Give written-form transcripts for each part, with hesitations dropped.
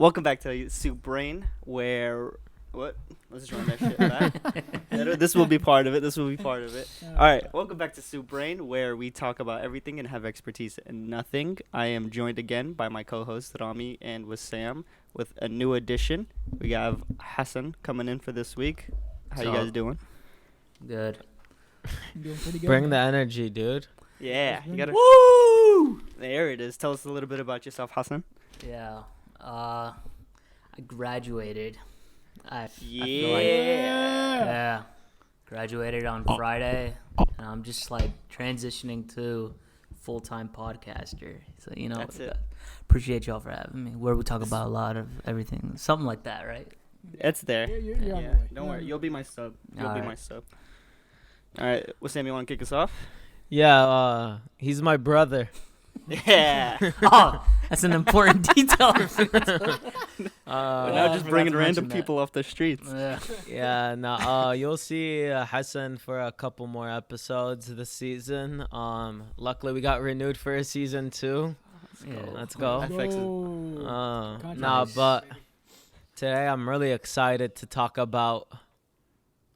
Welcome back to Soup Brain, where what? Let's just run that shit back. This will be part of it. All right. Welcome back to Soup Brain, where we talk about everything and have expertise in nothing. I am joined again by my co-host Rami and with Sam with a new addition. We have Hassan coming in for this week. How you guys doing? Good. Doing pretty good. Bring the energy, dude. Yeah, you gotta. Woo! There it is. Tell us a little bit about yourself, Hassan. Yeah. I graduated. I feel like, Yeah. graduated on Friday, and I'm just like transitioning to full-time podcaster. So That's it. Appreciate y'all for having me. Where we talk about a lot of everything, something like that, right? It's there. You're on the way. Don't worry. You'll be my sub. All Alright. All right. Well, Sam, you want to kick us off? Yeah, he's my brother. Yeah. Oh, that's an important detail. We're now just I bringing forgot to random mention that. people off the streets. You'll see Hassan for a couple more episodes this season. Luckily we got renewed for a season 2. Let's go. That fixes- But today I'm really excited to talk about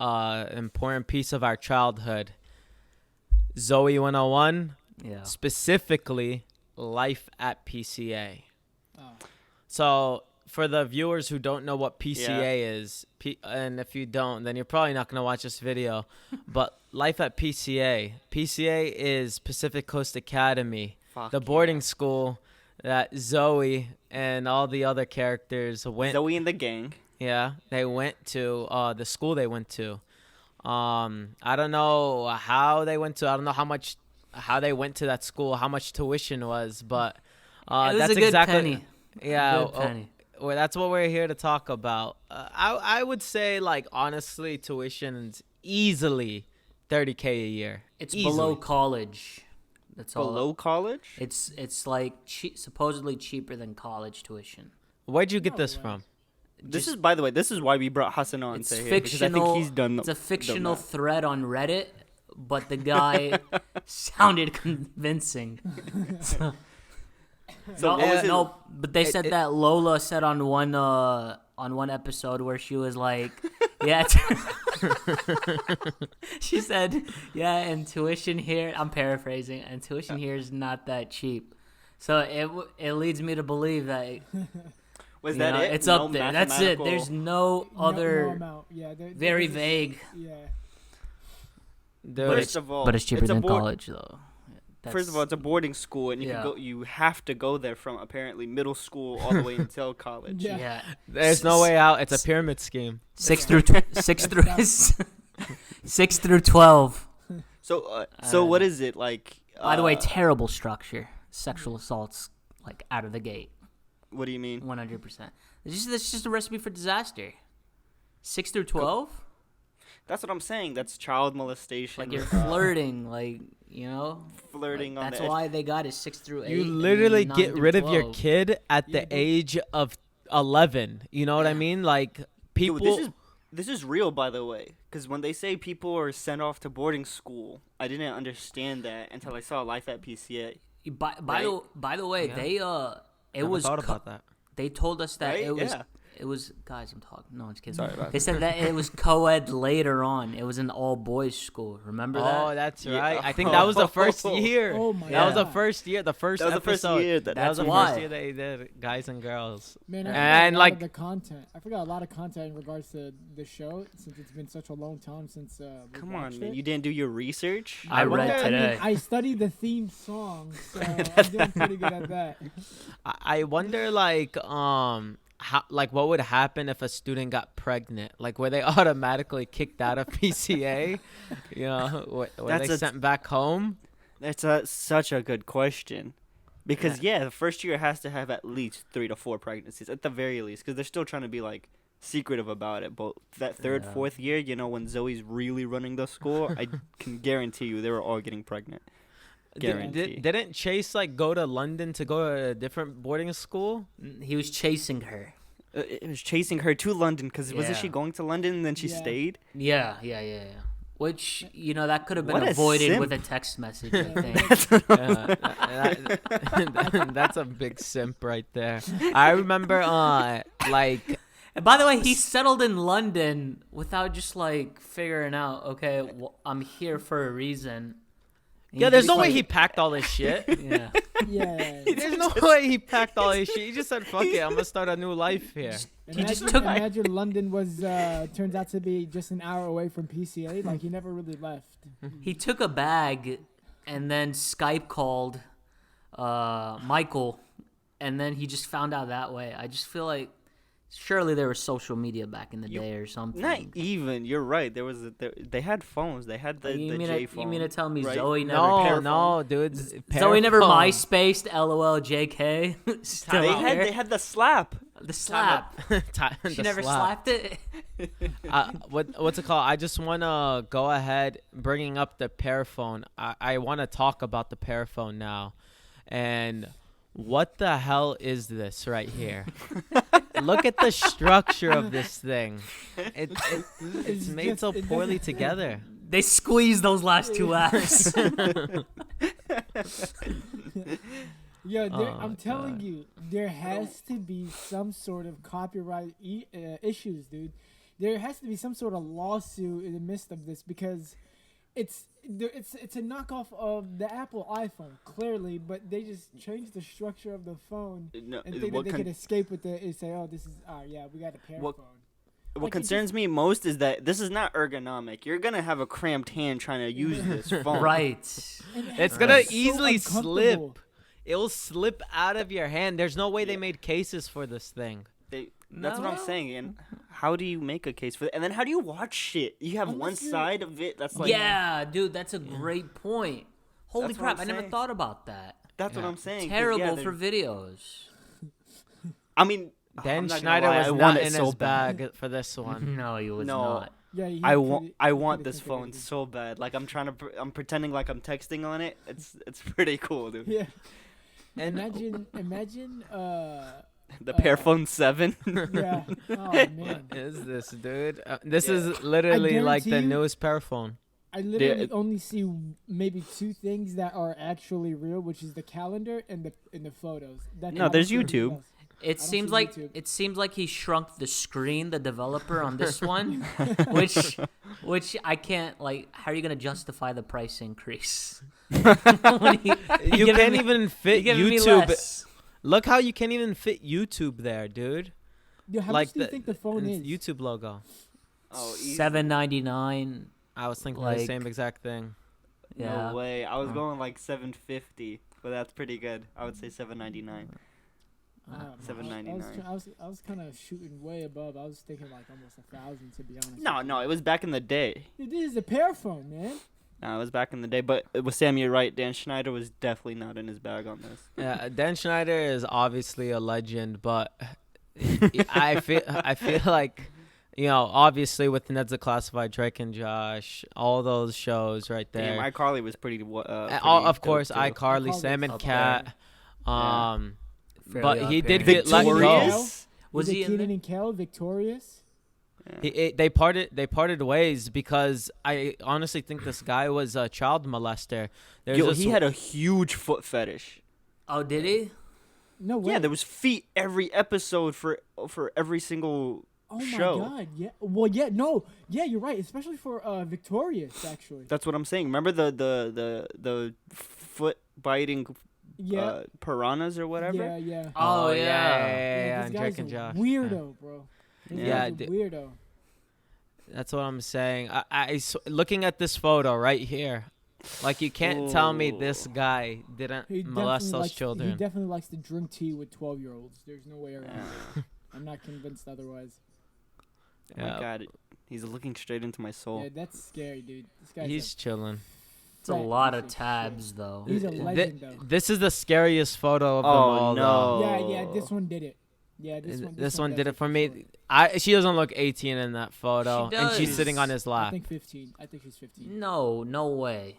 an important piece of our childhood. Zoey 101. Yeah. Specifically, life at PCA. Oh. So, for the viewers who don't know what PCA is, and if you don't, then you're probably not going to watch this video. But life at PCA. PCA is Pacific Coast Academy, the boarding school that Zoey and all the other characters went. Zoey and the gang. Yeah, they went to the school they went to. I don't know how they went to. I don't know how they went to that school, how much tuition was, but It was that's a good exactly penny. Yeah, Good penny. well, that's what we're here to talk about. I would say, like, honestly, tuition's easily $30K a year. It's Easily. below college. That's all. Below college? It's like supposedly cheaper than college tuition. Where'd you get No this way. from? This is, by the way, this is why we brought Hassan on It's to here, fictional. because I think he's done. It's a fictional done that. thread on Reddit, but the guy sounded convincing. So So what was it? no, but they said that Lola said on one episode where she was like, yeah, she said, yeah, and tuition here. I'm paraphrasing, and tuition here is not that cheap. So it leads me to believe that. Was that it? It's No up there. That's it. mathematical- There's no other. No amount. Yeah, Very vague. Yeah. Dude, First of all, But it's cheaper a than board- college, though. First of all, it's a boarding school, and Yeah. you have to go there from apparently middle school all the way until college. Yeah. yeah. there's no way out. It's a pyramid scheme. 6 through 12. So what is it like? By the way, terrible structure. Sexual assaults like out of the gate. What do you mean? 100%. It's just a recipe for disaster. 6 through 12? That's what I'm saying. That's child molestation. Like you're flirting, like, flirting like, on that's the edge. why they got it 6 through 8. You and literally 9 get through rid of your 12. kid at Yeah, the but- age of 11. You know what I mean? Like, people. Dude, this is real, by the way. Because when they say people are sent off to boarding school, I didn't understand that until I saw Life at PCA. By the way, Yeah. they it Never was thought about that. they told us that Right? it was Yeah. it was guys. I'm talking. No one's kidding. Sorry about They said that it was co-ed later on. It was an all boys school. Remember that? Oh, that's Yeah. right. I think that was the first year. Oh my That was the God. first year. The first That was the first episode. year That was the That's first why. year they did guys and girls. Man, I And, forgot a lot like- of the content. I forgot a lot of content in regards to the show since it's been such a long time since. We Come on, watched man. it. You didn't do your research? I read I mean, today. I studied the theme song, so I'm doing pretty good at that. I wonder, like, how, like, what would happen if a student got pregnant? Like, were they automatically kicked out of PCA? Were That's they a- sent back home? That's such a good question. Because, the first year has to have at least 3 to 4 pregnancies, at the very least. Because they're still trying to be, like, secretive about it. But that third, Yeah. fourth year, when Zoe's really running the school, I can guarantee you they were all getting pregnant. Guarantee. Didn't Chase, like, go to London to go to a different boarding school? He was chasing her. It was chasing her to London because wasn't Yeah. she going to London and then she Yeah. stayed? Yeah. Which, that could have been What a avoided with a simp. text message, I think. That's a big simp right there. I remember, like, And by the way, he settled in London without just, figuring out, okay, I'm here for a reason. And yeah, he there's just, no way he packed all this shit. Yeah. Yeah. There's no way he packed all his shit. He just said, fuck it, I'm going to start a new life here. Imagine London was turns out to be just an hour away from PCA. Like he never really left. He took a bag and then Skype called Michael, and then he just found out that way. I just feel like surely there was social media back in the day or something. Not even. You're right. They had phones. They had the J phone. You mean to tell me right? Zoey never No, dude. Zoey never MySpaced LOL JK? Still They out had there? they had the slap. The slap. She never slapped it. What's it called? I just want to go ahead bringing up the Paraphone. I want to talk about the Paraphone now. And what the hell is this right here? Look at the structure of this thing. It's made so poorly together. They squeezed those last two apps. Yeah, Oh, I'm telling you, there has to be some sort of copyright issues, dude. There has to be some sort of lawsuit in the midst of this because it's a knockoff of the Apple iPhone, clearly, but they just changed the structure of the phone No, and think that they could escape with it and say, oh, this is, we got a pair phone. What concerns me most is that this is not ergonomic. You're gonna have a cramped hand trying to use this phone. Right. It's going to so easily slip. uncomfortable. It'll slip out of your hand. There's no way they made cases for this thing. That's what I'm saying. And how do you make a case for it? And then how do you watch shit? You have one side of it that's like. Yeah, dude, that's a great point. Holy That's what crap, I'm I never saying. thought about that. That's what I'm saying. 'cause, Terrible yeah, for videos. I mean, Dan I'm not gonna Schneider lie, was I not want in it so his bad. bag for this one. No, he was No. not. Yeah, he I could've- want he this could've phone configured it. so bad. Like I'm pretending like I'm texting on it. It's pretty cool, dude. Yeah. And Imagine, The Paraphone 7. yeah. Oh man. what is this, dude? This is literally like the guarantee you- newest Paraphone. I literally it- only see maybe two things that are actually real, which is the calendar and the photos. That's No, all there's I see. YouTube. Yes. It don't seems see like YouTube. he shrunk the screen, the developer on this one, which I can't like. How are you gonna justify the price increase? When You giving can't me- even fit giving me YouTube. less. Look how you can't even fit YouTube there, dude. Dude, how Like much do you think the phone is? YouTube logo. Oh, easy. $7.99. I was thinking the Like- same exact thing. Yeah. No way. I was going like 750, but that's pretty good. I would say 799. $7.99. I was kind of shooting way above. I was thinking like almost 1,000 to be honest. No, it was back in the day. Dude, this is a Paraphone, man. No, it was back in the day. But with Sam, you're right. Dan Schneider was definitely not in his bag on this. Yeah, Dan Schneider is obviously a legend, but I feel like, obviously with Ned's a Classified, Drake and Josh, all those shows right there. Damn, iCarly was pretty. Of course, dope, too. iCarly, iCarly's Sam and up Cat. Yeah. Fairly But Odd he did Parents. get let go. Victorious? Was he in Keenan there? and Kel victorious? They parted ways because I honestly think this guy was a child molester. There's Yo, this- he had a huge foot fetish. Oh, did he? No way. Yeah, there was feet every episode for every single Oh my show. god, yeah. Well, yeah, no, yeah, you're right. Especially for Victorious, actually. That's what I'm saying. Remember the foot biting Yeah, piranhas or whatever? yeah, yeah. Oh, yeah. yeah, this and guy's Drake a and Josh. weirdo, bro. This Yeah, guy's a dude. weirdo. That's what I'm saying. Looking at this photo right here, like you can't tell me this Ooh. guy didn't He molest definitely those likes, children. He definitely likes to drink tea with 12-year-olds. There's no way around Yeah. it. I'm not convinced otherwise. Oh my god, he's looking straight into my soul. Yeah, that's scary, dude. This guy's He's chilling. It's a fat lot piece of shit. tabs, though. He's a legend, though. This is the scariest photo of them Oh, all. though. no. Yeah, this one did it. Yeah, This one did does it for sure. me. She doesn't look 18 in that photo, She and she's does. sitting on his I lap. think 15. I think she's 15. No way.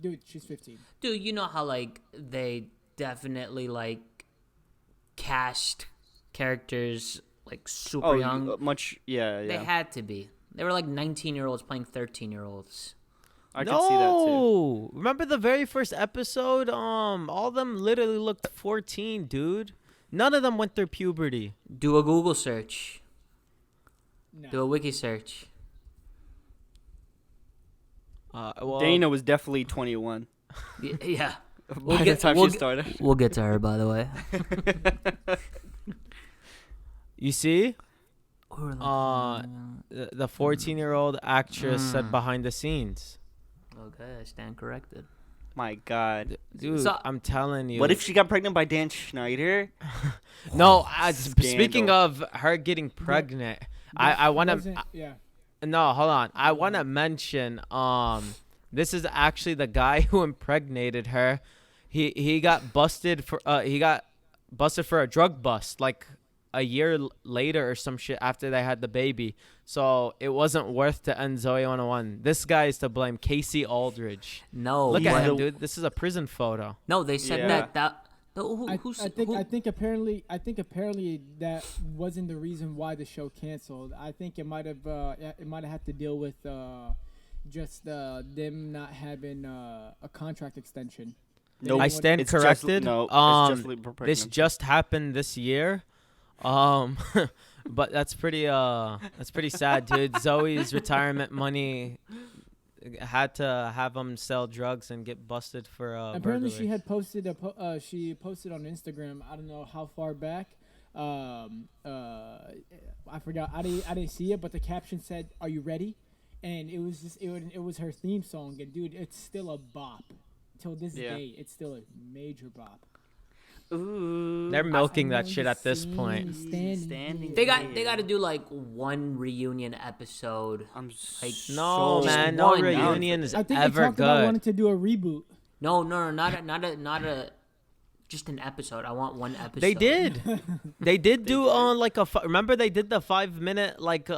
Dude, she's 15. Dude, you know how, like, they definitely, like, cast characters, like, super Oh, young? much. Yeah, They yeah. had to be. They were, like, 19-year-olds playing 13-year-olds. I could see that too. No, remember the very first episode? All of them literally looked 14, dude. None of them went through puberty. Do a Google search. No. Do a wiki search. Well, Dana was definitely 21 Yeah. by the time she started. We'll get to her, by the way. you see, We're like, the 14-year-old actress said behind the scenes. okay, I stand corrected. My God. Dude, So- I'm telling you. What if she got pregnant by Dan Schneider? No, Scandal. speaking of her getting pregnant, I want to. Wasn't- Yeah. No, hold on. I want to mention this is actually the guy who impregnated her. He got busted for a drug bust like a year later or some shit after they had the baby. So it wasn't worth to end Zoey 101. This guy is to blame, Casey Aldridge. No. Look he's at him, the- dude. This is a prison photo. No, they said Yeah. that I think apparently that wasn't the reason why the show canceled. I think it might have had to deal with just them not having a contract extension. Nope. I stand It's just- corrected. no, it's just for This pregnancy. just happened this year. But that's pretty sad, dude. Zoe's retirement money had to have him sell drugs and get busted for Apparently, burglary. she had posted she posted on Instagram. I don't know how far back. I forgot. I didn't see it, but the caption said, "Are you ready?" And it was her theme song. And dude, it's still a bop. Till this day, it's still a major bop. Ooh. They're milking that I'm shit at this point. Standing They here. got to do like one reunion episode. I'm Like, No, so man, no one, reunion is I think ever they talked about good. wanting to do a reboot. No, not a just an episode. I want one episode. They did. They did do like remember they did the 5-minute like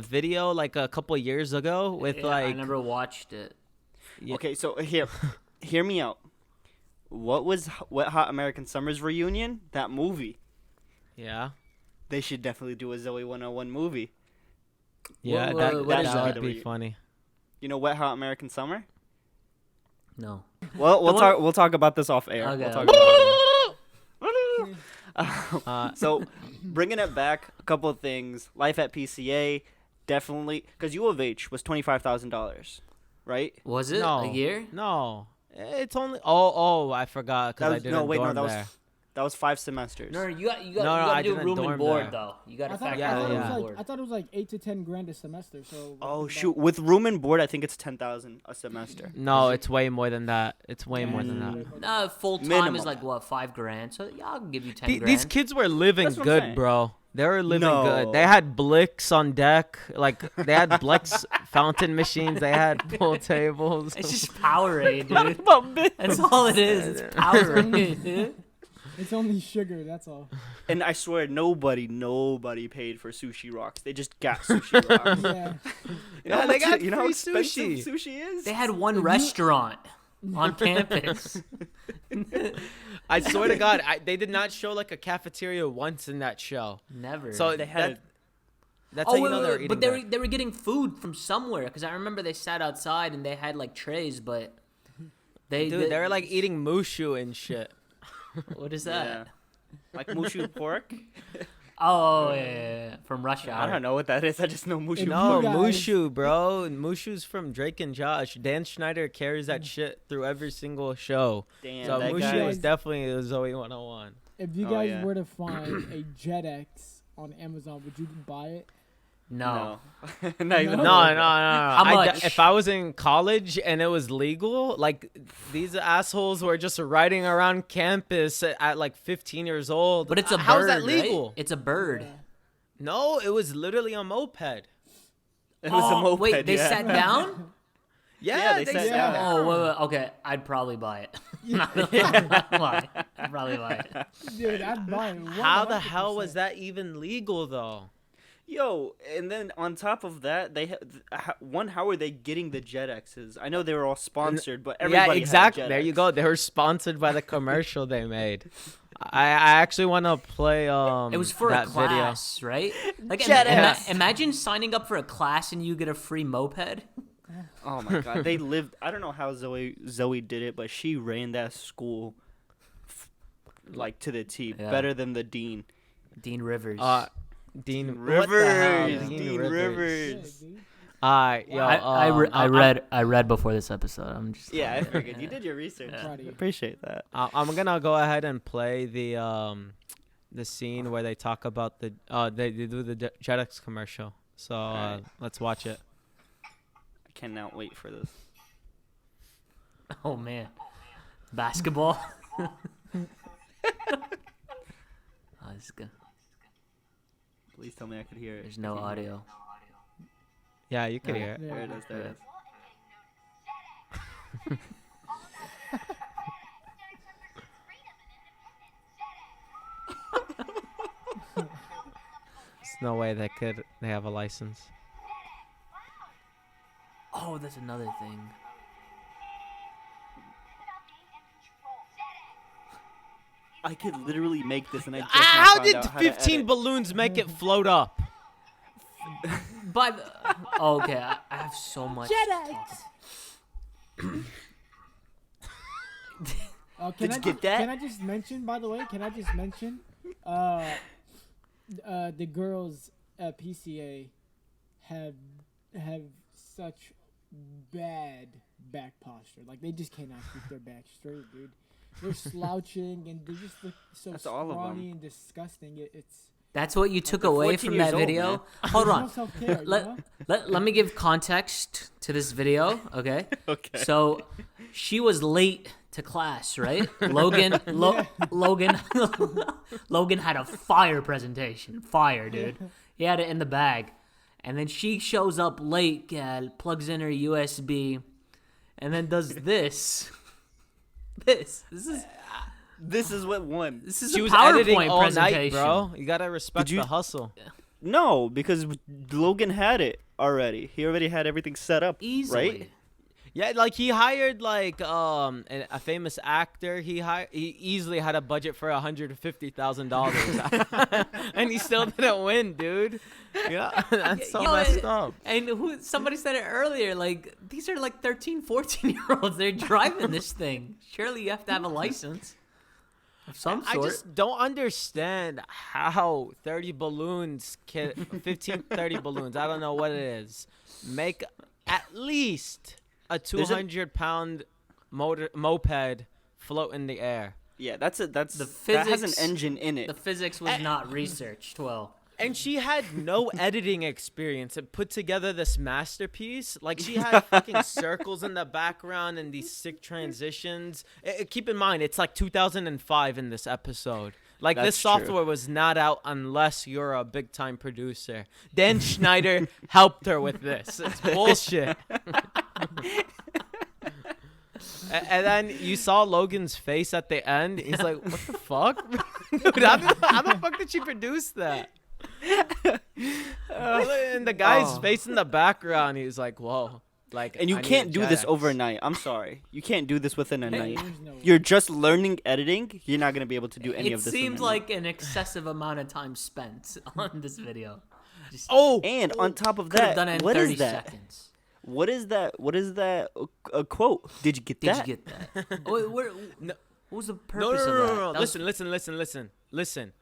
video like a couple years ago with Yeah, like I never watched it. Yeah. Okay, so hear me out. What was Wet Hot American Summer's reunion? That movie. yeah. They should definitely do a Zoey 101 movie. Yeah, what that is would that? be funny. You know Wet Hot American Summer? No. Well, The one- we'll talk about this off air. Okay. We'll talk about it. So, bringing it back, a couple of things. Life at PCA, definitely, because U of H was $25,000, right? Was it No. a year? No. It's only I forgot because I didn't dorm there. That was 5 semesters. No, you got No, you no, got I to do didn't room dorm and board there. though. You got to I thought, factor Yeah, I, in thought room it was and like, board. I thought it was like 8 to 10 grand a semester. So Oh about- shoot! With room and board, I think it's 10,000 a semester. No, it's way more than that. It's way more than that. Full time Minimum. is like what, $5,000. So yeah, I'll give you 10 These grand. kids were living That's what I'm good, saying. bro. They were living No. good. They had Blix on deck. Like they had Blix fountain machines. They had pool tables. It's just Powerade, dude. That's all it is. It's Powerade, dude. It's only sugar. That's all. And I swear, nobody paid for Sushi Rocks. They just got Sushi Rocks. Yeah. Yeah, they got you know how free expensive sushi. sushi is. They had one restaurant on campus. I swear to God, they did not show like a cafeteria once in that show. Never. So They had that's how you wait, know wait, they were wait, eating. but there. they were getting food from somewhere because I remember they sat outside and they had like trays, but they They were like eating mushu and shit. what is yeah. that? Like mushu pork. Oh yeah. From Rush Hour. I don't know what that is. I just know mushu No, You pork. guys- mushu, bro. Mushu's from Drake and Josh. Dan Schneider carries that shit through every single show. Damn, So that mushu guy. was definitely the Zoey 101. If you Oh, guys yeah. were to find a JetX on Amazon, would you buy it? No. Not even. No. No, no, no, no. How much? If I was in college and it was legal, like these assholes were just riding around campus at like 15 years old. But it's a bird, How is that right? legal? It's a bird. No, it was literally a moped. It was a moped. Wait, they yeah. sat down? Yeah, they sat sat down. down. Oh, wait, okay. I'd probably buy it. Not gonna lie. I'd probably buy it. Dude, I'd buy it. How the hell 100%. was that even legal though? Yo, and then on top of that, they how are they getting the JetXs? I know they were all sponsored, but everybody Yeah, exactly. Had There you JetX. go. They were sponsored by the commercial they made. I actually want to play It was for a that video. class, right? Like, Jet X. imagine signing up for a class and you get a free moped. Oh my god, they lived. I don't know how Zoe did it, but she ran that school like to the T, Yeah. better than the dean. Dean Rivers. Dean Rivers. What the hell? Dean Yeah, Rivers. dude. Yo, I read before this episode. I'm just Yeah, I figured you did your research. Yeah. Proud of you. Appreciate that. I'm gonna go ahead and play the scene where they talk about the they do the JetX commercial. So Alright. let's watch it. I cannot wait for this. Oh man, basketball. Oh, this is good. Please tell me I could hear it. There's no audio. Yeah, you can Yeah. hear it. There it is. There it is. There's no way they have a license. Oh, that's another thing. I could literally make this, and I just How now did found out how to 15 edit. balloons make it float up? By the, oh, okay, I have so much. Did you get that? Can I just mention, by the way? The girls at PCA have such bad back posture. Like they just cannot keep their back straight, dude. They're slouching and they just look so That's all of scrawny them. and disgusting. It's That's what you took they're away 14 from years that old, video. man. Hold there's on. no self-care, you Let, know? let me give context to this video, okay? Okay. So, she was late to class, right? Logan Logan had a fire presentation. Fire, dude. He had it in the bag. And then she shows up late, gal, plugs in her USB, and then does this. This This is what won. is She a was PowerPoint editing all presentation. night, bro. You gotta respect Did you- the hustle. No, because Logan had it already. He already had everything set up, Easily. right? Yeah, like he hired like a famous actor. He easily had a budget for $150,000, and he still didn't win, dude. Yeah, that's so Yo, messed up. And somebody said it earlier, like, these are like 13, 14-year-olds. They're driving this thing. Surely you have to have a license of some I sort. just don't understand how 30 balloons, 30 balloons, I don't know what it is, make at least a 200-pound moped float in the air. Yeah, that has an physics- engine in it. The physics was not researched well. And she had no editing experience and put together this masterpiece. Like, she had fucking circles in the background and these sick transitions. Keep in mind, it's like 2005 in this episode. Like, this That's true. software was not out unless you're a big-time producer. Dan Schneider helped her with this. It's bullshit. And then you saw Logan's face at the end. He's like, what the fuck? Dude, how the fuck did she produce that? And the guy's face in the background, he's like, whoa. Like, And you I need can't a do this JetX. overnight. I'm sorry. You can't do this within a night. There's no way. You're just learning editing. You're not going to be able to do any It of this. in seems a night. like an excessive amount of time spent on this video. Just Oh, And on top of could have that, done it in what 30 is that? seconds. What is that? What is that quote? Did you get Did that? you get that? Oh, what was the no, purpose of that? no. That was- Listen.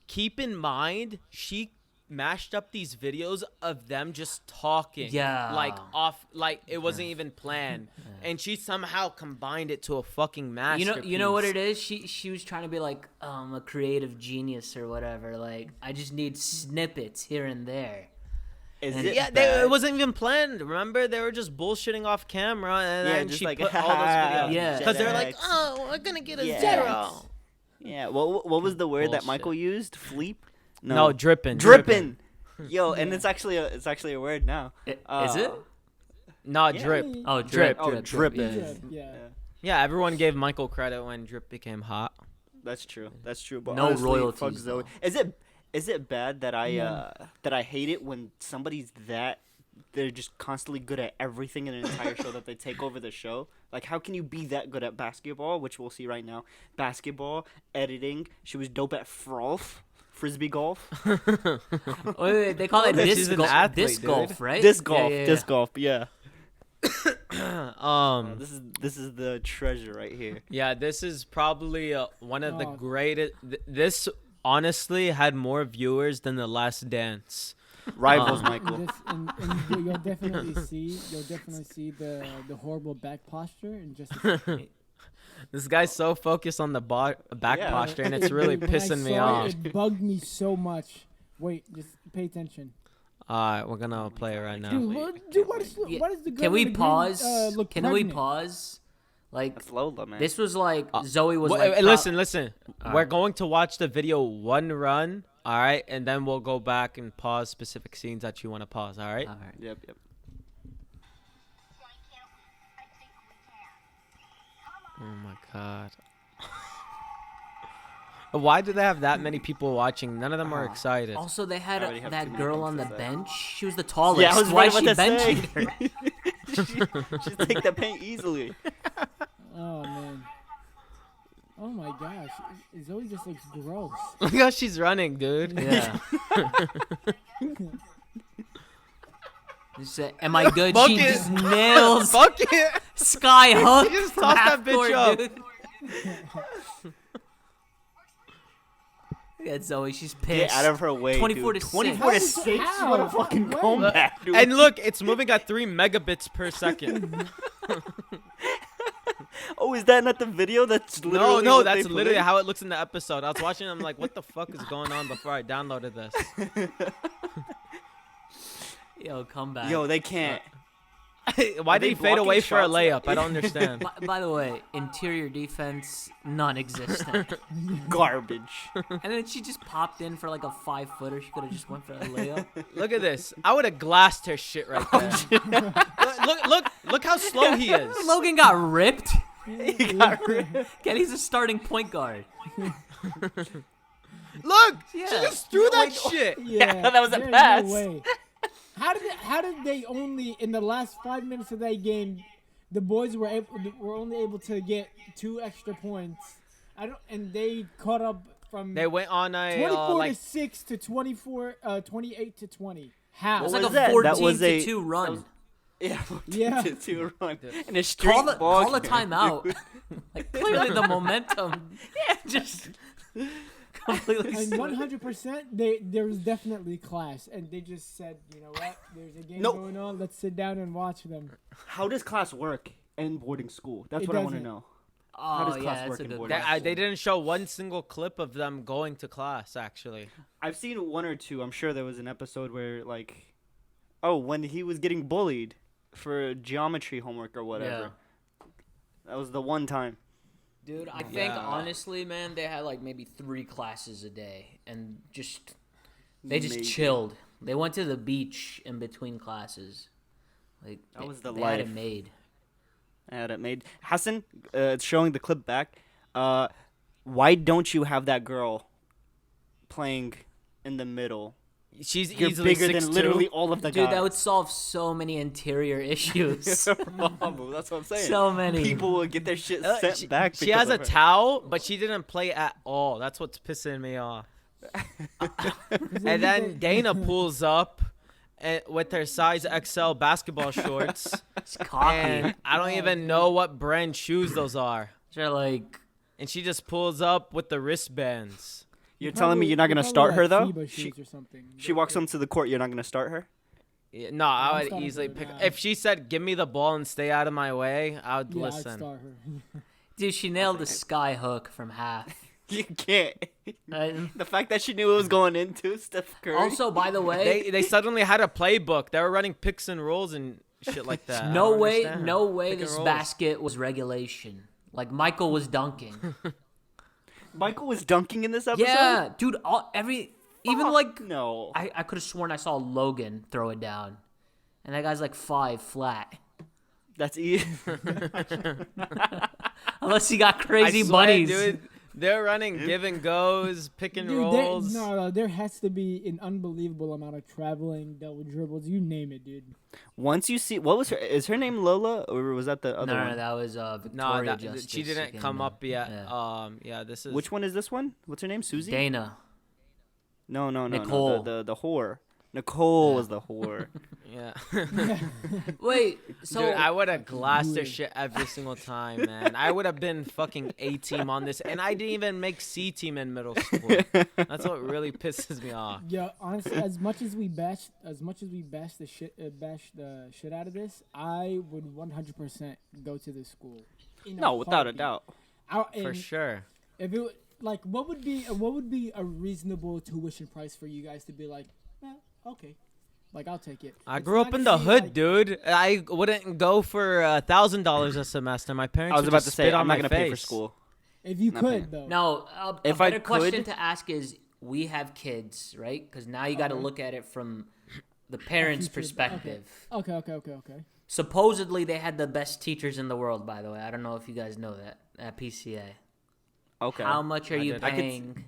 Keep in mind, she mashed up these videos of them just talking. Yeah. Like, off, like, it wasn't even planned. And she somehow combined it to a fucking masterpiece. You know what it is? She was trying to be like a creative genius or whatever. Like, I just need snippets here and there. Is And- it Yeah, bad? it wasn't even planned. Remember, they were just bullshitting off camera, and Yeah, then just she like, put all those videos. Yeah. because they're like, JetX. oh, we're gonna get a Yeah. zero. Yeah. What was the word that Bullshit. Michael used? Fleep? No, dripping. Dripping. Yo, and it's actually a word now. Is it? Not Yeah. drip. Oh, Drip. drip. Oh, drip, dripping. yeah. Yeah. Yeah, everyone gave Michael credit when drip became hot. That's true. That's true. But No honestly, royalties, fuck Zoe. though. Is it bad that I Yeah. that I hate it when somebody's they're just constantly good at everything in an entire show that they take over the show? Like, how can you be that good at basketball, which we'll see right now? Basketball, editing. She was dope at frisbee golf. Wait, they call it She's disc, an golf, athlete, disc dude. golf, right? Disc golf, Yeah. disc golf. Yeah. This is the treasure right here. Yeah, this is probably one of the Oh. greatest. This honestly had more viewers than The Last Dance. Rivals, And Michael. you'll definitely see the horrible back posture and just. This guy's so focused on the back Yeah. posture, and it's really When I pissing me saw off. It bugged me so much. Wait, just pay attention. Alright, we're gonna play it right now. Dude, what is Yeah. the girl Can we in the green, pause? look Can we pregnant? pause? Like, That's Lola, man. this was like Zoe was Wait, like. wait, listen. All We're right. going to watch the video one run, alright, and then we'll go back and pause specific scenes that you want to pause, alright? All right. Yep. Oh my god. Why do they have that many people watching? None of them are excited. Also, they had I already have too that many girl things on to the say. bench. She was the tallest. Yeah, I was Why right is she about to say. benching her? She's take the paint easily. Oh man. Oh my gosh, Zoe just looks gross. Look how she's running, dude. Yeah. She said, "Am I good?" Fuck She it. just nails Fuck it. Sky Hook. She just from tossed that half bitch court, up. dude. Look at Zoe. She's pissed. Get out of her way, 24 dude. to 24 to six. 6. How? What a fucking When? comeback, dude. And look, it's moving at 3 megabits per second. Oh, is that not the video? That's literally No, what that's they literally played? how it looks in the episode. I was watching it, I'm like, what the fuck is going on before I downloaded this? Yo, come back. Uh, Yo, they can't. Why Are did they he fade blocking away for a shots? layup? I don't understand. By the way, interior defense non-existent. Garbage. And then she just popped in for like a 5-footer. She could have just went for a layup. Look at this. I would have glassed her shit right there. look how slow he is. Logan got ripped. He got rid- Kenny's a starting point guard. Look, she Yeah. just threw that shit. Yeah, that was a there's pass. No way. How did they only in the last 5 minutes of that game, the boys were only able to get 2 extra points. And they caught up from They went on a 24 like to 6 to 28 to 20. How? It was What like was a that? 14 That was to a- 2 run. Yeah. Yeah. to run. And a straight Call a ball game, timeout. dude. Like clearly the momentum. Yeah, just completely. And switched. 100%, there was definitely class, and they just said, you know what? There's a game Nope. going on. Let's sit down and watch them. How does class work in boarding school? That's It what I want to doesn't. know. Oh does yeah, class that's work a in good boarding question. they didn't show one single clip of them going to class. Actually, I've seen one or two. I'm sure there was an episode where, like, when he was getting bullied for geometry homework or whatever. That was the one time. Dude, I think Yeah. honestly, man, they had like maybe 3 classes a day, and they just Maybe. chilled. They went to the beach in between classes. Like That was the they had life. it made. I had it made. Hassan, it's showing the clip back. Why don't you have that girl playing in the middle? she's You're easily bigger 6'2". than literally all of the Dude, guys. that would solve so many interior issues. Problem. That's what I'm saying. So many. People will get their shit sent She, back. she because has a of her. towel, but she didn't play at all. That's what's pissing me off. And then Dana pulls up with her size XL basketball shorts, It's cocky. and I don't even know what brand shoes those are. They're like, And she just pulls up with the wristbands. You're telling me you're not gonna start her though? She She walks onto the court. You're not gonna start her. Yeah, no, I I'm would starting easily her pick. now. If she said, "Give me the ball and stay out of my way," I would Yeah, I'd listen. start her. dude, she nailed the sky hook from half. You can't. And The fact that she knew it was going into Steph Curry. also, by the way, They suddenly had a playbook. They were running picks and rolls and shit like that. I no don't way, understand. no way Pick and this rolls. basket was regulation. Like Michael was dunking. Michael was dunking in this episode. Yeah, dude. Even Fuck like no. I could have sworn I saw Logan throw it down, and that guy's like 5 flat. That's easy. Unless he got crazy I swear, buddies. dude. They're running give and goes, pick and Dude, rolls. there has to be an unbelievable amount of traveling, double dribbles, you name it, dude. Once you see, what was her? Is her name Lola or was that the other No, one? that was No, Victoria Justice. she didn't again, come man. up yet. Yeah. Yeah, this is Which one is this one? What's her name? Susie. Dana. No. Nicole. The whore. Nicole was the whore. Yeah. Wait, so Dude, I would have glassed knew their it. shit every single time, man. I would have been fucking A team on this, and I didn't even make C team in middle school. That's what really pisses me off. Yeah, honestly, as much as we bash the shit out of this, I would 100% go to this school. In No, without a heartbeat. doubt. For And sure. If it like, what would be a reasonable tuition price for you guys to be like, okay, like I'll take it. I It's grew not up in gonna the be hood, like- dude. I wouldn't go for $1,000 a semester. My parents I was would about just to say spit I'm on not my gonna face. pay for school. If you Nothing. could though. no, a If I better question could- to ask is, we have kids, right? Because now you got to Okay. look at it from the parents' future- perspective. Okay. Supposedly, they had the best teachers in the world, by the way. I don't know if you guys know that at PCA. Okay. How much are I you did. I could paying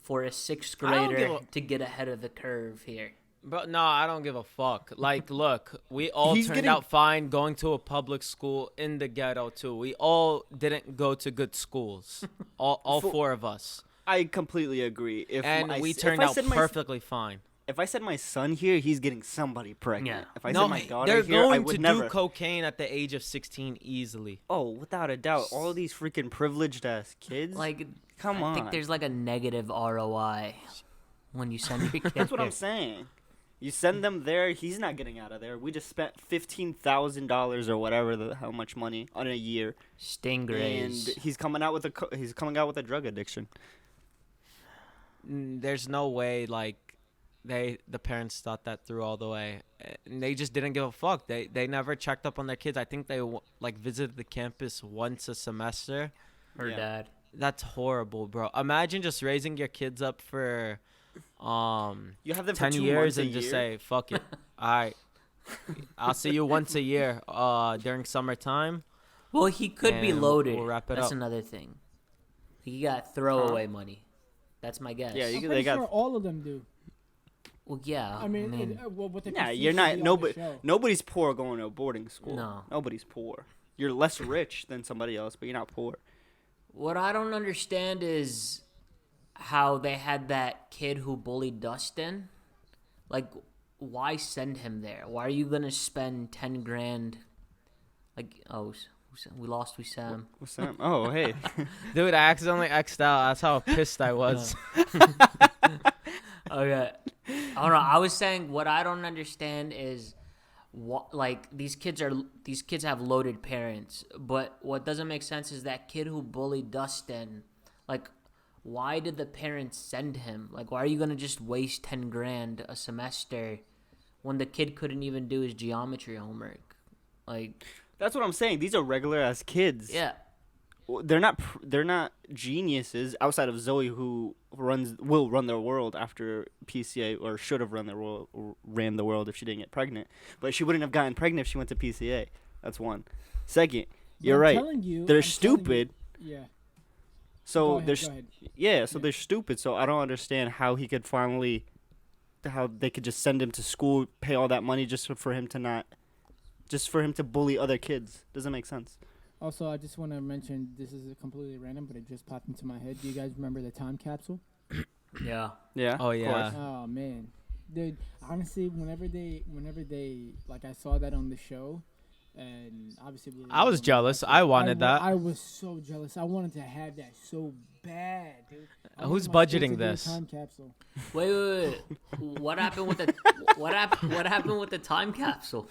for a sixth I don't grader give a- to get ahead of the curve here? But no, I don't give a fuck. Like, look, we all He's turned getting- out fine going to a public school in the ghetto too. We all didn't go to good schools. All For- four of us. I completely agree. If And my- we if turned I out said my- perfectly fine. If I said my son here, he's getting somebody pregnant. Yeah. If I No, said my daughter they're here, I going would to never. do cocaine at the age of 16 easily. Oh, without a doubt, all these freaking privileged ass kids. Like, Come I on. think there's like a negative ROI when you send your kid. That's what I'm there. saying. You send them there, he's not getting out of there. We just spent $15,000 or whatever, how much money on a year, Stingrays. and he's coming out with a drug addiction. There's no way, like, the parents thought that through all the way. And they just didn't give a fuck. They never checked up on their kids. I think they, like, visited the campus once a semester. Her Yeah. dad. That's horrible, bro. Imagine just raising your kids up for You have them for 10 2 years months a and just year? say, fuck it. All right. I'll see you once a year during summertime. Well, he could be And we'll- loaded. we'll wrap it That's up. another thing. He got throwaway money. That's my guess. Yeah, I'm they pretty got- sure all of them do. Well, yeah. I mean, well, what they Nah, can you're see not. on the Nobody. show. Nobody's poor going to a boarding school. No. Nobody's poor. You're less rich than somebody else, but you're not poor. What I don't understand is how they had that kid who bullied Dustin. Like, why send him there? Why are you gonna spend 10 grand? Like, we lost Wissam. What's that? Oh, hey. Dude, I accidentally X'd out. That's how pissed I was. Okay. I don't know. I was saying what I don't understand is what, like, these kids have loaded parents, but what doesn't make sense is that kid who bullied Dustin, like, why did the parents send him? Like, why are you going to just waste 10 grand a semester when the kid couldn't even do his geometry homework? Like, That's what I'm saying. These are regular ass kids. yeah. They're not geniuses outside of Zoey, who will run their world after PCA, or should have ran the world if she didn't get pregnant. But she wouldn't have gotten pregnant if she went to PCA. That's one. Second, But you're I'm right. telling you, They're I'm telling you- stupid. Yeah. So Go ahead, they're go ahead. yeah. So they're stupid. So I don't understand how he could finally, how they could just send him to school, pay all that money just for him to bully other kids. Doesn't make sense. Also, I just want to mention, this is completely random, but it just popped into my head. Do you guys remember the time capsule? Yeah. Yeah. Oh, of yeah. course. Oh man, dude. Honestly, whenever they, like, I saw that on the show, and obviously I was jealous. I wanted that. I was so jealous. I wanted to have that so bad, dude. I Who's wanted my school budgeting to do a this? Time capsule. Wait. What happened with the what happened with the time capsule?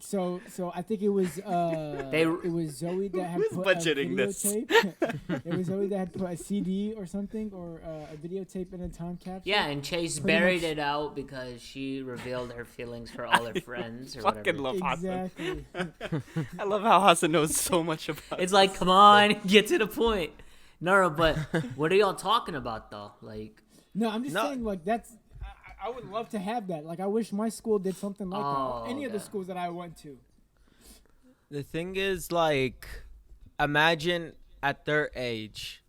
So I think it was it was Zoe that had Who's put budgeting a this? videotape. It was Zoe that had put a CD or something, or a videotape in a time capsule. Yeah, and Chase Pretty buried much. it out because she revealed her feelings for all her friends or Fucking whatever. love Hassan. Exactly. I love how Hassan knows so much about. It's like, come on, get to the point. No, but what are y'all talking about though? Like, No, I'm just No. saying, like, that's. I would love to have that. Like, I wish my school did something like Oh, that. Any of the okay. schools that I went to. The thing is, like, imagine at their age,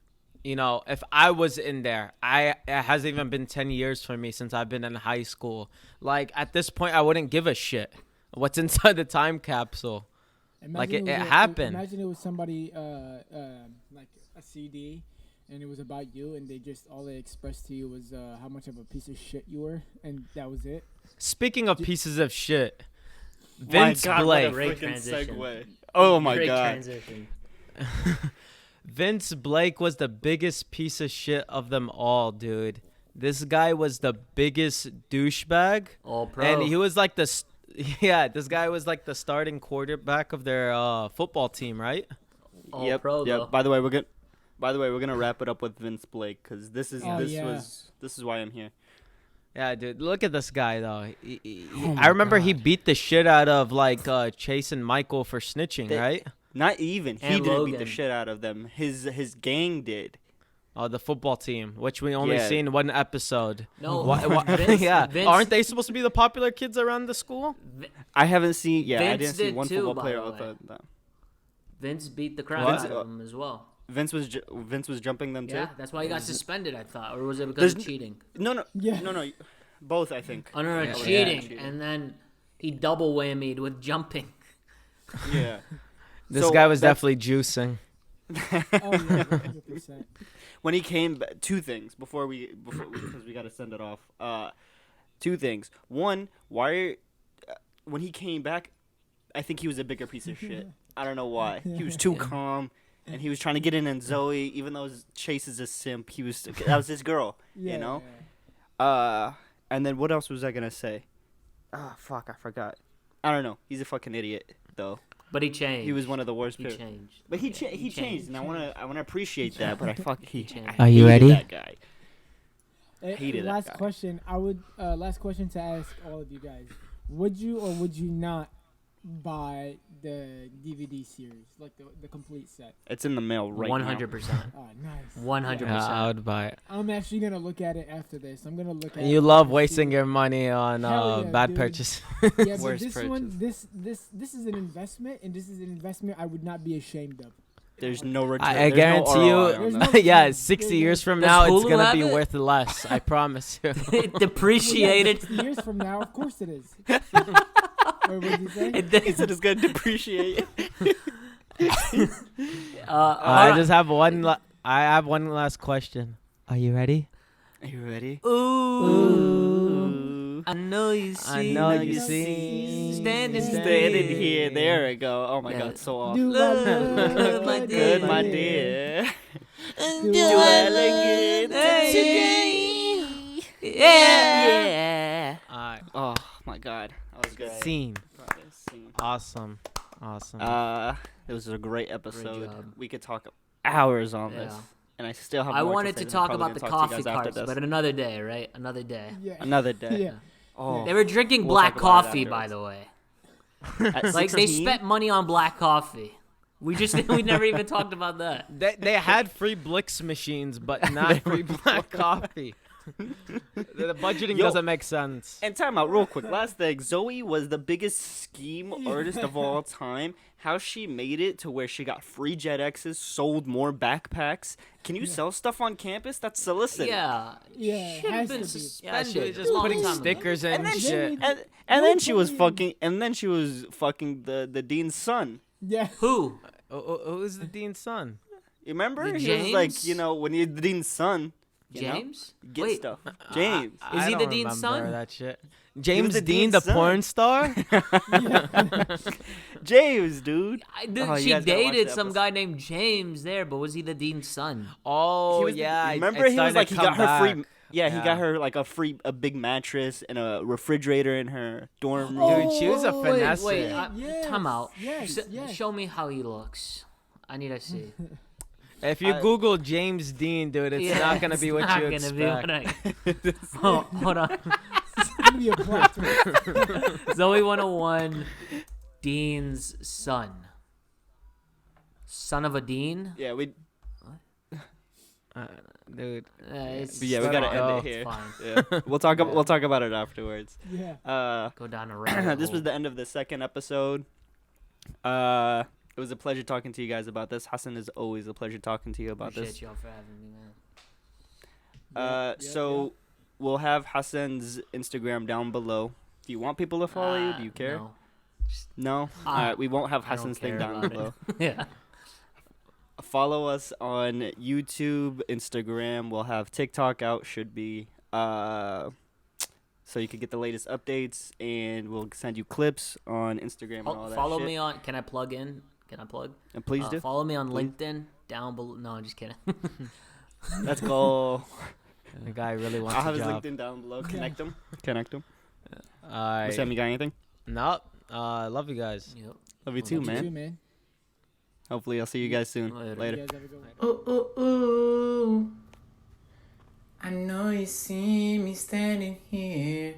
you know, if I was in there, it hasn't even been 10 years for me since I've been in high school. Like, at this point, I wouldn't give a shit what's inside the time capsule. Like, Imagine it was happened. Imagine it was somebody, like a CD, and it was about you, and all they expressed to you was how much of a piece of shit you were, and that was it. Speaking of pieces of shit, My Vince God, Blake. what a Great freaking transition. segue. Oh my Great God. transition. Vince Blake was the biggest piece of shit of them all, dude. This guy was the biggest douchebag, All pro. and he was like this guy was like the starting quarterback of their football team, right? All Yep. pro, though. By the way, we're gonna wrap it up with Vince Blake because this is why I'm here. Yeah, dude. Look at this guy though. Oh I remember he God. beat the shit out of like Chase and Michael for snitching, They- right? Not even he And didn't beat the Logan. shit out of them. His gang did. Oh, the football team, which we only Yeah. seen one episode. No, Vince, yeah. Vince, Aren't they supposed to be the popular kids around the school? I haven't seen. Yeah, I Vince didn't see did one too, football by player the way. outside that. Vince beat the crap What? out of him as well. Vince was jumping them too. Yeah, that's why he got suspended, I thought. Or was it because of There's- cheating? No, Yeah. no, both I think. Oh, no, Yeah. cheating. cheating. And then he double whammied with jumping. Yeah. This So guy was that's- definitely juicing. Oh yeah, 100%. When he came, two things before we because we got to send it off. Two things. One, when he came back, I think he was a bigger piece of shit. I don't know why. He was too calm, and he was trying to get in Zoey, even though Chase is a simp. That was his girl, Yeah, you know. yeah. And then what else was I gonna say? Ah, fuck, I forgot. I don't know. He's a fucking idiot, though. But he changed. He was one of the worst. He players. changed. But he Yeah, changed, and I wanna appreciate that. But I changed. Are you hated ready? That guy. Hated that Last guy. question. Last question to ask all of you guys. Would you or would you not buy the DVD series, like the complete set? It's in the mail right now. 100%. Oh, nice. 100%. Yeah, I would buy it. I'm actually gonna look at it after this. I'm gonna look at. You it love and wasting see- your money on Hell yeah, bad dude. purchase. Yeah, but Worst this purchase. one, this is an investment, and this is an investment I would not be ashamed of. There's no return. I there's guarantee no you, ROI on There's that. no- yeah, 60 years from Does now, it's Hulu gonna have be it? worth less. I promise you. It depreciated. 60 years from now, of course it is. Or what did you say? He said it's gonna depreciate. I just have one. I have one last question. Are you ready? Are you ready? Ooh. I know you see. I know you you see. see. Standing Standing here. There we go. Oh my Yeah. God, so off. Do Look, I my look Good, my dear? dear. Do Do I I look good Hey. today? Yeah. Alright, Oh my God, that was good. scene. Scene. Awesome. It was a great episode. job. We could talk hours on this, Yeah. and I still have. I more wanted say, to but I'm talk probably about the gonna talk to coffee you guys after carts, this. but another day, right? Another day. Yeah. Another day. Yeah. Oh, They were drinking We'll black talk about it coffee, by afterwards. the way. At Like they 16? spent money on black coffee. We never even talked about that. They had free Blix machines, but not free black coffee. The budgeting Yo. doesn't make sense. And time out real quick. Last thing, Zoey was the biggest scheme artist of all time. How she made it to where she got free Jet X's, sold more backpacks. Can you sell stuff on campus? That's solicit. Yeah. Yeah, it Should have has been to be. suspended. Yeah, she was just long putting time ago. stickers and, And then shit. And then she was Don't fucking. And then she was fucking the dean's son. Yeah. Who? Who's the dean's son? You remember? The He was like, James? when you're the dean's son, you know, James? get Wait, stuff. James. Is he I the don't dean's remember son? That shit. James the Dean, dean's the son. porn star. James, dude. Oh, you she guys gotta watch dated the some episode. guy named James there, but was he the dean's son? Oh He was the- yeah, remember it he was started like to he got come her free. back. Yeah, he Yeah. got her like a big mattress and a refrigerator in her dorm room. Dude, she was a Oh, wait, finesse. wait, Yes, time out. yes, yes. Show me how he looks. I need to see. If you I- Google James Dean, dude, it's Yeah, not gonna be it's what not you gonna be expect. what oh, hold on. It's gonna be a plot twist. Zoey 101, Dean's son. Son of a dean? Yeah, we. Dude, It's But yeah, we Let gotta it end go. it here. Fine. Yeah, we'll talk. We'll talk about it afterwards. Yeah. Go down a rabbit This hole. was the end of the second episode. It was a pleasure talking to you guys about this. Hassan, is always a pleasure talking to you about Appreciate this. y'all for having me, man. So we'll have Hassan's Instagram down below. Do you want people to follow you? Do you care? No. No. All right, we won't have I don't Hassan's thing care down about it. below. Yeah. follow us on YouTube, Instagram. We'll have TikTok out. Should be. So you can get the latest updates, and we'll send you clips on Instagram and all that Follow shit. me on. Can I plug in? Can I plug? And please do. Follow me on Please. LinkedIn down below. No, I'm just kidding. Let's go. The guy really wants I'll have a his job. LinkedIn down below. Connect him. Connect him. All right. Sam, you got anything? Nope. Love you guys. Yep. Love you too, You man. too, man. Hopefully, I'll see you guys soon. Later. Later. You guys have a good one. Ooh, ooh, ooh. I know you see me standing here.